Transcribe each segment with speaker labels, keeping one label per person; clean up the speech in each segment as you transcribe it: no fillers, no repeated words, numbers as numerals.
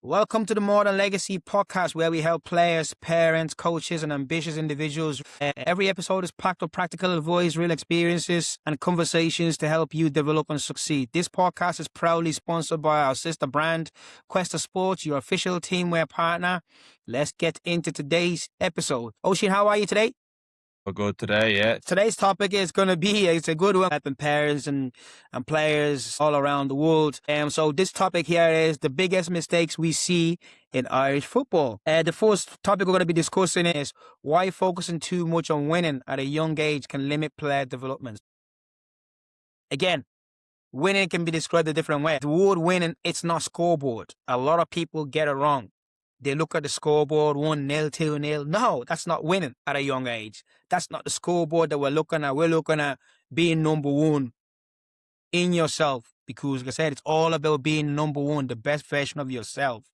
Speaker 1: Welcome to the Modern Legacy podcast, where we help players, parents, coaches, and ambitious individuals. Every episode is packed with practical advice, real experiences, and conversations to help you develop and succeed. This podcast is proudly sponsored by our sister brand, Questa Sports, your official teamwear partner. Let's get into today's episode. Oisín, how are you today?
Speaker 2: We're good today, yeah.
Speaker 1: Today's topic is going to be, it's a good one, helping parents and players all around the world. So this topic here is the biggest mistakes we see in Irish football. The first topic we're going to be discussing is why focusing too much on winning at a young age can limit player development. Again, winning can be described a different way. The word winning, it's not scoreboard. A lot of people get it wrong. They look at the scoreboard, 1-0, 2-0. No, that's not winning at a young age. That's not the scoreboard that we're looking at. We're looking at being number one in yourself. Because, like I said, it's all about being number one, the best version of yourself.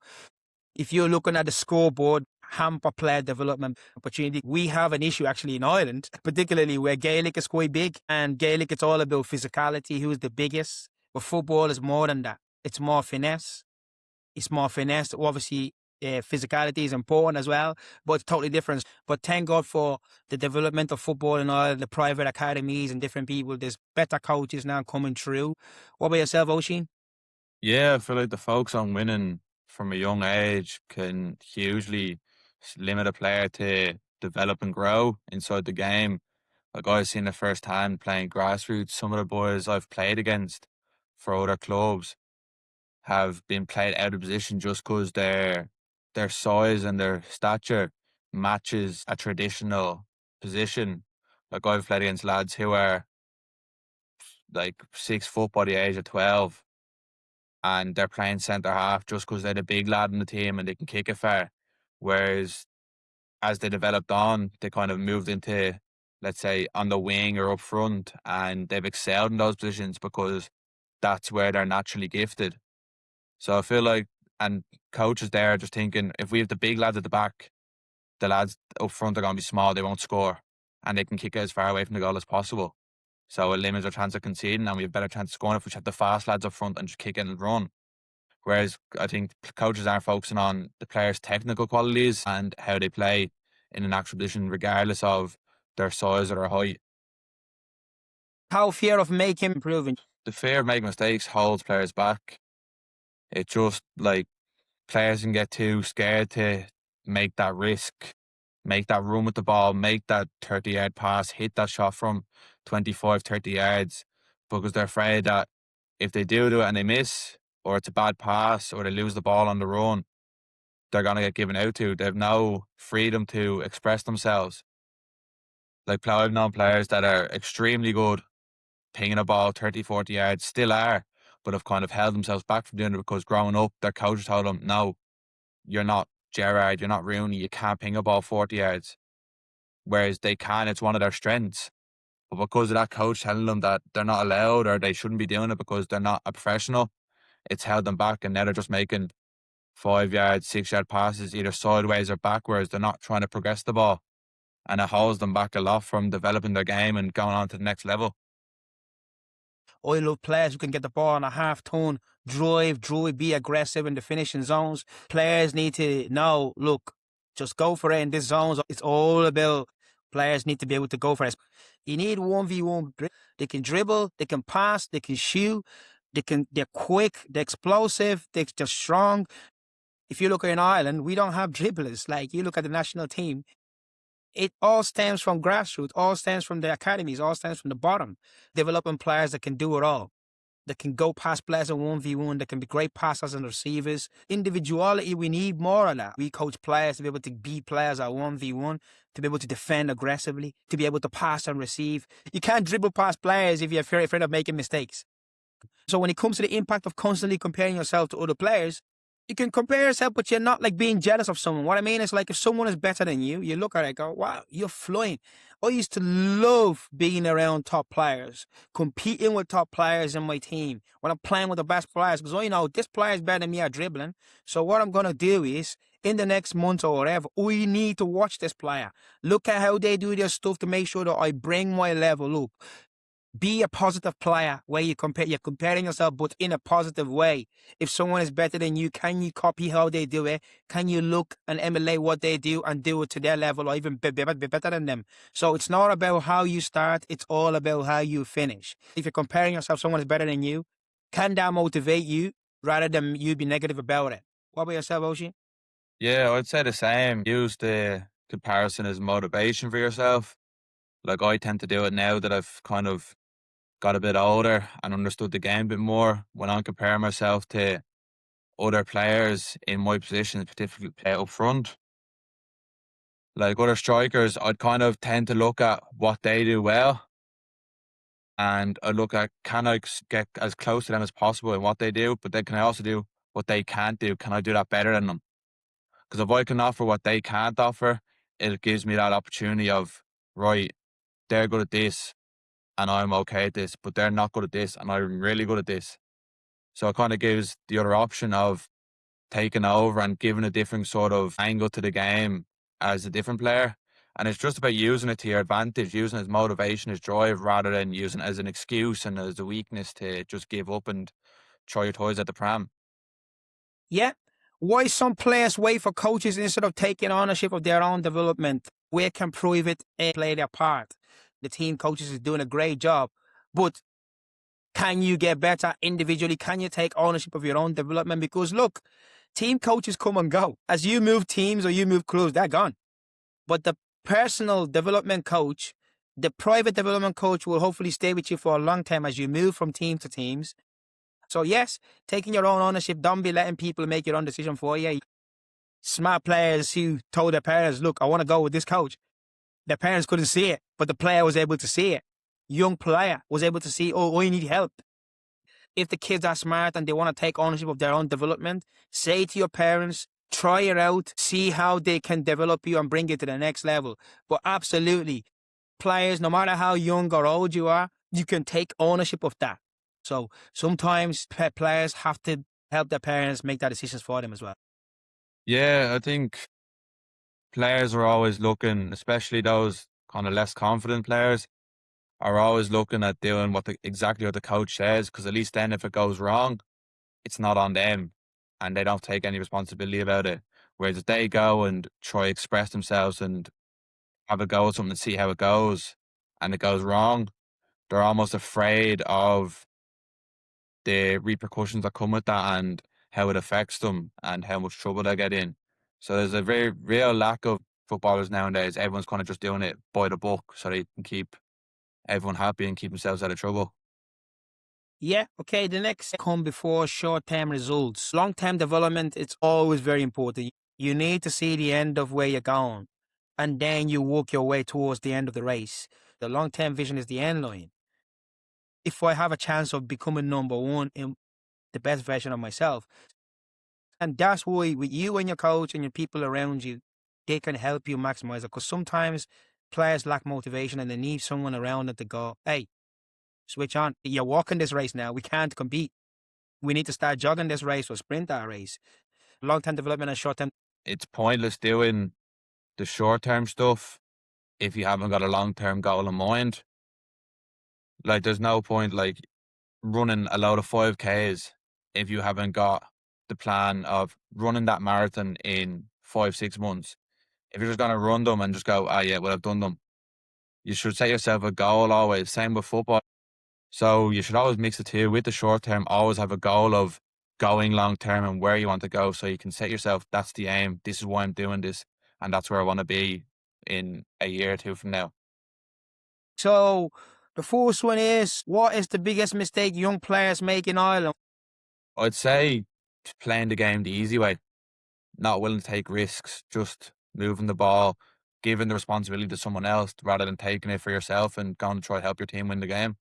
Speaker 1: If you're looking at the scoreboard, hamper player development opportunity, we have an issue actually in Ireland, particularly where Gaelic is quite big. And Gaelic, it's all about physicality, who's the biggest. But football is more than that. It's more finesse. It's more finesse. Obviously, physicality is important as well, but it's totally different. But thank God for the development of football and all the private academies and different people. There's better coaches now coming through. What about yourself, Oisín?
Speaker 2: Yeah, I feel like the focus on winning from a young age can hugely limit a player to develop and grow inside the game. Like I've seen the first time playing grassroots, some of the boys I've played against for other clubs have been played out of position just because their size and their stature matches a traditional position. Like I've played against lads who are like 6 foot by the age of 12 and they're playing centre half just because they're the big lad in the team and they can kick it far. Whereas as they developed on, they kind of moved into, let's say, on the wing or up front, and they've excelled in those positions because that's where they're naturally gifted. So I feel like, and coaches there are just thinking, if we have the big lads at the back, the lads up front are going to be small, they won't score, and they can kick it as far away from the goal as possible. So it limits our chance of conceding, and we have better chance of scoring if we have the fast lads up front and just kick it and run. Whereas I think coaches aren't focusing on the players' technical qualities and how they play in an actual position, regardless of their size or their height.
Speaker 1: How fear of making improving?
Speaker 2: The fear of making mistakes holds players back. It just, like, players can get too scared to make that risk, make that run with the ball, make that 30-yard pass, hit that shot from 25, 30 yards, because they're afraid that if they do it and they miss, or it's a bad pass, or they lose the ball on the run, they're going to get given out to. They have no freedom to express themselves. Like, I've known players that are extremely good pinging a ball 30, 40 yards, still are, but have kind of held themselves back from doing it because growing up, their coach told them, no, you're not Gerrard, you're not Rooney, you can't ping a ball 40 yards. Whereas they can, it's one of their strengths. But because of that coach telling them that they're not allowed or they shouldn't be doing it because they're not a professional, it's held them back, and now they're just making 5-yard, 6-yard passes either sideways or backwards. They're not trying to progress the ball, and it holds them back a lot from developing their game and going on to the next level.
Speaker 1: I love players who can get the ball on a half-turn, drive, be aggressive in the finishing zones. Players need to know, look, just go for it in this zones. It's all about players need to be able to go for it. You need 1v1. They can dribble, they can pass, they can shoot, they're quick, they're explosive, they're just strong. If you look in Ireland, we don't have dribblers. Like, you look at the national team, it all stems from grassroots, all stems from the academies, all stems from the bottom. Developing players that can do it all, that can go past players in 1v1, that can be great passers and receivers. Individuality, we need more of that. We coach players to be able to beat players at 1v1, to be able to defend aggressively, to be able to pass and receive. You can't dribble past players if you're afraid of making mistakes. So when it comes to the impact of constantly comparing yourself to other players, you can compare yourself, but you're not like being jealous of someone. What I mean is, like, if someone is better than you, you look at it and go, wow, you're flying. I used to love being around top players, competing with top players in my team when I'm playing with the best players, because I know this player is better than me at dribbling. So what I'm going to do is, in the next month or whatever, we need to watch this player. Look at how they do their stuff to make sure that I bring my level up. Be a positive player where you're comparing yourself, but in a positive way. If someone is better than you, can you copy how they do it? Can you look and emulate what they do and do it to their level or even be better than them? So it's not about how you start. It's all about how you finish. If you're comparing yourself, someone is better than you, can that motivate you rather than you be negative about it? What about yourself, Oisín?
Speaker 2: Yeah, I'd say the same. Use the comparison as motivation for yourself. Like I tend to do it now that I've kind of got a bit older and understood the game a bit more. When I compare myself to other players in my position, particularly play up front, like other strikers, I'd kind of tend to look at what they do well, and I look at, can I get as close to them as possible in what they do, but then can I also do what they can't do? Can I do that better than them? Because if I can offer what they can't offer, it gives me that opportunity of, right, they're good at this and I'm okay at this, but they're not good at this and I'm really good at this. So it kind of gives the other option of taking over and giving a different sort of angle to the game as a different player. And it's just about using it to your advantage, using it as motivation, as drive, rather than using it as an excuse and as a weakness to just give up and throw your toys at the pram.
Speaker 1: Yeah. Why some players wait for coaches instead of taking ownership of their own development? Where can prove it and play their part? The team coaches is doing a great job, but can you get better individually? Can you take ownership of your own development? Because look, team coaches come and go. As you move teams or you move clubs, they're gone. But the personal development coach, the private development coach will hopefully stay with you for a long time as you move from team to teams. So yes, taking your own ownership, don't be letting people make your own decision for you. Smart players who told their parents, look, I want to go with this coach. Their parents couldn't see it, but the player was able to see it. Young player was able to see, oh, I need help. If the kids are smart and they want to take ownership of their own development, say to your parents, try it out, see how they can develop you and bring it to the next level. But absolutely, players, no matter how young or old you are, you can take ownership of that. So sometimes players have to help their parents make that decisions for them as well.
Speaker 2: Yeah, I think players are always looking, especially those kind of less confident players, are always looking at doing exactly what the coach says, because at least then if it goes wrong, it's not on them and they don't take any responsibility about it. Whereas if they go and try express themselves and have a go at something and see how it goes and it goes wrong, they're almost afraid of the repercussions that come with that and how it affects them and how much trouble they get in. So there's a very real lack of footballers nowadays. Everyone's kind of just doing it by the book so they can keep everyone happy and keep themselves out of trouble.
Speaker 1: Yeah, okay, the next come before short-term results. Long-term development, it's always very important. You need to see the end of where you're going, and then you walk your way towards the end of the race. The long-term vision is the end line. If I have a chance of becoming number one in the best version of myself, and that's why with you and your coach and your people around you, they can help you maximize it. Because sometimes players lack motivation and they need someone around them to go, hey, switch on. You're walking this race now. We can't compete. We need to start jogging this race or sprint that race. Long-term development and short-term.
Speaker 2: It's pointless doing the short term stuff if you haven't got a long term goal in mind. Like there's no point like running a load of 5Ks if you haven't got the plan of running that marathon in 5, 6 months. If you're just gonna run them and just go, ah yeah, well I've done them. You should set yourself a goal always. Same with football. So you should always mix the two. With the short term, always have a goal of going long term and where you want to go. So you can set yourself, that's the aim. This is why I'm doing this. And that's where I want to be in a year or two from now.
Speaker 1: So the first one is, what is the biggest mistake young players make in Ireland?
Speaker 2: I'd say playing the game the easy way, not willing to take risks, just moving the ball, giving the responsibility to someone else rather than taking it for yourself and going to try to help your team win the game.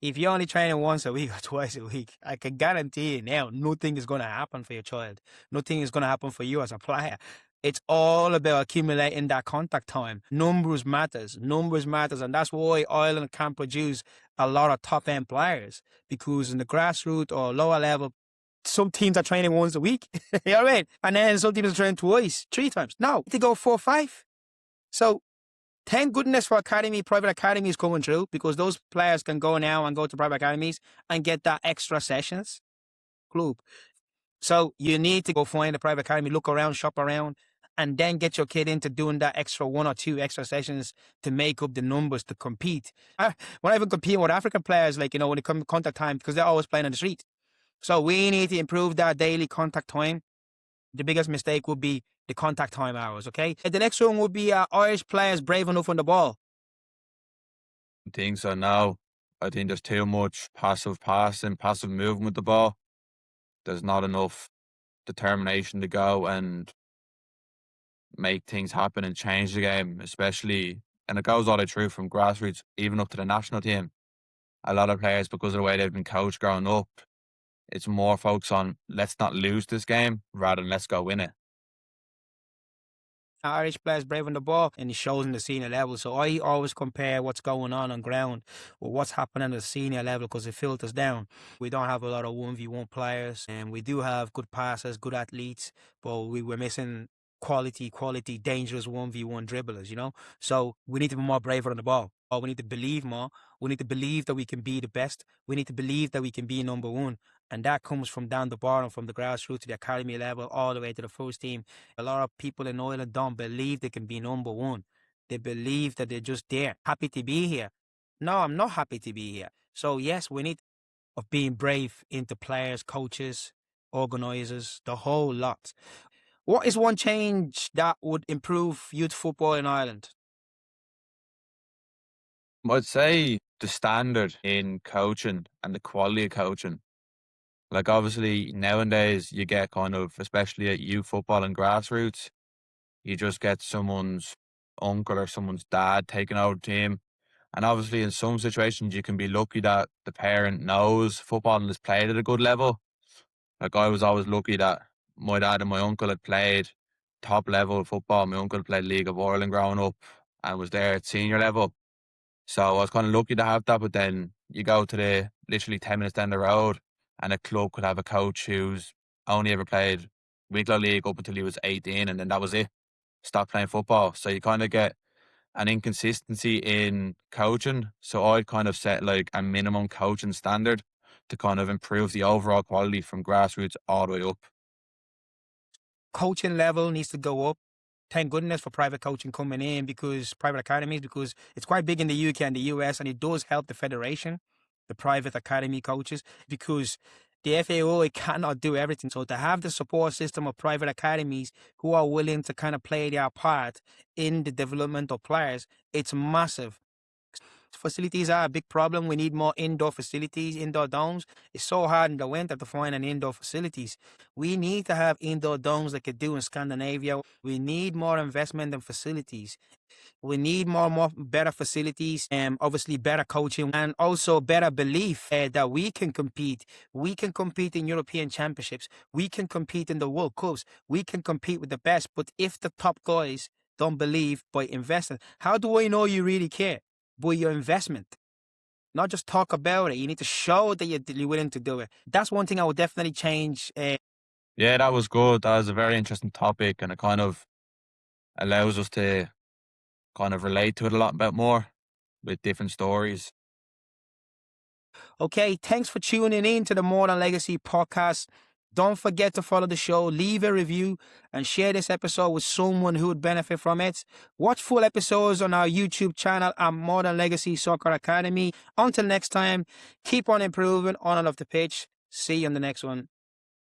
Speaker 1: If you're only training once a week or twice a week, I can guarantee you now, nothing is going to happen for your child. Nothing is going to happen for you as a player. It's all about accumulating that contact time. Numbers matters. Numbers matters. And that's why Ireland can produce a lot of top end players, because in the grassroots or lower level, some teams are training once a week. You know what I mean? And then some teams are training twice, 3 times. No, they go 4, 5. So Thank goodness for private academies coming through, because those players can go now and go to private academies and get that extra sessions club. So you need to go find a private academy, look around, shop around, and then get your kid into doing that extra 1 or 2 extra sessions to make up the numbers to compete. When I even compete with African players, like, when it comes to contact time, because they're always playing on the street. So we need to improve that daily contact time. The biggest mistake would be the contact time hours, okay? The next one would be Irish players brave enough on the ball.
Speaker 2: I think so now. I think there's too much passive passing, passive movement with the ball. There's not enough determination to go and make things happen and change the game, especially, and it goes all the way through from grassroots, even up to the national team. A lot of players, because of the way they've been coached growing up, it's more focused on let's not lose this game rather than let's go win it.
Speaker 1: Irish players brave on the ball, and it shows in the senior level. So I always compare what's going on ground with what's happening at the senior level, because it filters down. We don't have a lot of 1v1 players, and we do have good passers, good athletes, but we're missing quality, dangerous 1v1 dribblers. So we need to be more braver on the ball. We need to believe more. We need to believe that we can be the best. We need to believe that we can be number one. And that comes from down the bottom, from the grassroots to the academy level, all the way to the first team. A lot of people in Ireland don't believe they can be number one. They believe that they're just there, happy to be here. No, I'm not happy to be here. So yes, we need of being brave into players, coaches, organisers, the whole lot. What is one change that would improve youth football in Ireland?
Speaker 2: I'd say the standard in coaching and the quality of coaching. Like, obviously nowadays you get kind of, especially at youth football and grassroots, you just get someone's uncle or someone's dad taking over the team. And obviously in some situations you can be lucky that the parent knows football and has played at a good level. Like, I was always lucky that my dad and my uncle had played top level football. My uncle played League of Ireland growing up and was there at senior level. So I was kind of lucky to have that. But then you go to the literally 10 minutes down the road and a club could have a coach who's only ever played Wicklow League up until he was 18, and then that was it. Stopped playing football. So you kind of get an inconsistency in coaching. So I'd kind of set like a minimum coaching standard to kind of improve the overall quality from grassroots all the way up.
Speaker 1: Coaching level needs to go up. Thank goodness for private coaching coming in, because private academies, because it's quite big in the UK and the US, and it does help the federation, the private academy coaches, because the FAO, it cannot do everything. So to have the support system of private academies who are willing to kind of play their part in the development of players, it's massive. Facilities are a big problem. We need more indoor facilities, indoor domes. It's so hard in the winter to find an indoor facilities. We need to have indoor domes like they do in Scandinavia. We need more investment in facilities. We need more better facilities, and obviously better coaching, and also better belief that we can compete. We can compete in European championships. We can compete in the World Cups. We can compete with the best. But if the top guys don't believe by investing, how do I know you really care? By your investment. Not just talk about it. You need to show that you're willing to do it. That's one thing I would definitely change.
Speaker 2: Yeah, that was good. That was a very interesting topic, and it kind of allows us to kind of relate to it a lot bit more with different stories.
Speaker 1: Okay, thanks for tuning in to the Modern Legacy podcast. Don't forget to follow the show, leave a review, and share this episode with someone who would benefit from it. Watch full episodes on our YouTube channel at Modernlegacy Soccer Academy. Until next time, keep on improving on and off the pitch. See you on the next one.